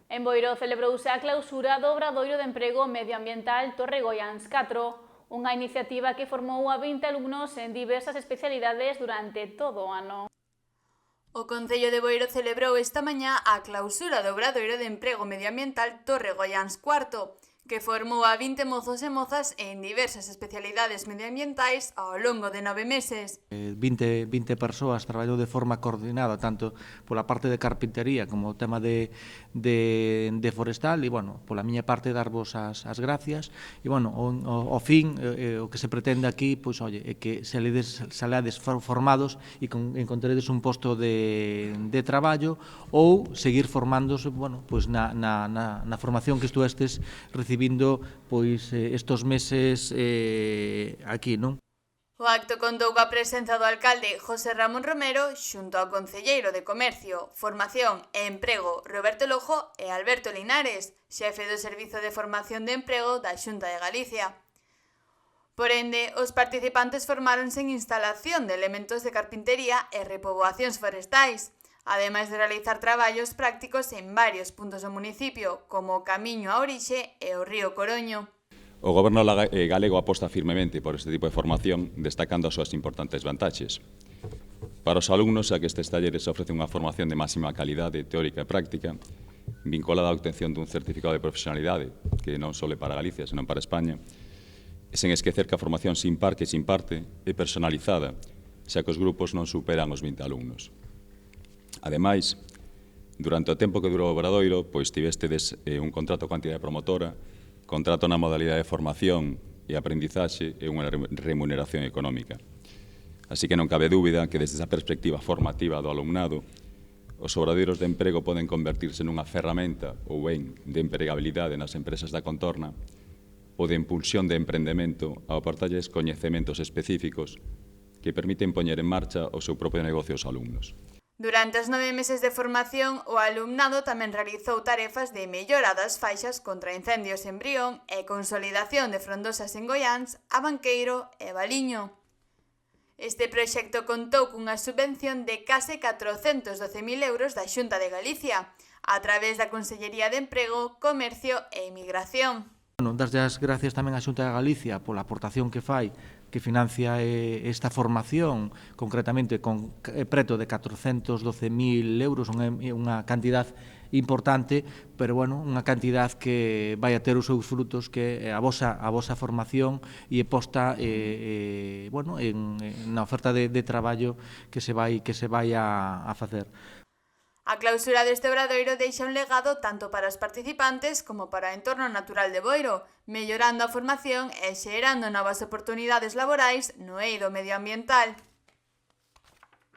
En Boiro celebrouse a clausura do Obradoiro de Emprego Medioambiental Torre Goiáns 4, unha iniciativa que formou a 20 alumnos en diversas especialidades durante todo o ano. O Concello de Boiro celebrou esta mañá a clausura do Obradoiro de Emprego Medioambiental Torre Goiáns 4, que formou a 20 mozos e mozas en diversas especialidades medioambientais ao longo de 9 meses. 20 persoas traballou de forma coordinada tanto pola parte de carpintería como o tema de forestal e, bueno, pola miña parte darvos as gracias e, bueno, ao fin o que se pretende aquí, pois, oye, é que saleades formados e encontredes un posto de traballo ou seguir formándose, bueno, pois na formación que estuestes recibindo pois estos meses aquí, non? O acto contou coa presenza do alcalde José Ramón Romero xunto ao concelleiro de Comercio, Formación e Emprego Roberto Lojo e Alberto Linares, xefe do Servizo de Formación de Emprego da Xunta de Galicia. Por ende, os participantes formáronse en instalación de elementos de carpintería e repoboacións forestais, ademais de realizar traballos prácticos en varios puntos do municipio, como o Camiño a Orixe e o Río Coroño. O Goberno galego aposta firmemente por este tipo de formación, destacando as súas importantes vantaxes. Para os alumnos, a que estes talleres ofrecen unha formación de máxima calidade teórica e práctica, vinculada á obtención dun certificado de profesionalidade, que non só é para Galicia, senón para España, e sen esquecer que a formación sin par que se imparte é personalizada, xa que os grupos non superan os 20 alumnos. Ademais, durante o tempo que durou o Obradoiro, pois tivestedes un contrato coa entidade promotora, contrato na modalidade de formación e aprendizaxe e unha remuneración económica. Así que non cabe dúbida que desde esa perspectiva formativa do alumnado, os obradoiros de emprego poden convertirse nunha ferramenta ou ben de empregabilidade nas empresas da contorna ou de impulsión de emprendemento ao aportarlles coñecementos específicos que permiten poñer en marcha o seu propio negocio aos alumnos. Durante os 9 meses de formación, o alumnado tamén realizou tarefas de mellora das faixas contra incendios en Brión e consolidación de frondosas en Goiáns, Abanqueiro e Valiño. Este proxecto contou cunha subvención de case 412.000 euros da Xunta de Galicia, a través da Consellería de Emprego, Comercio e Inmigración. Darlle as gracias tamén á Xunta de Galicia pola aportación que fai, que financia esta formación, concretamente con preto de 412.000 euros, unha cantidad importante, pero, bueno, unha cantidad que vai a ter os seus frutos, que a vosa formación e posta bueno, na oferta de traballo que se vai a facer. A clausura deste obradoiro deixa un legado tanto para os participantes como para o entorno natural de Boiro, mellorando a formación e xerando novas oportunidades laborais no eido medioambiental.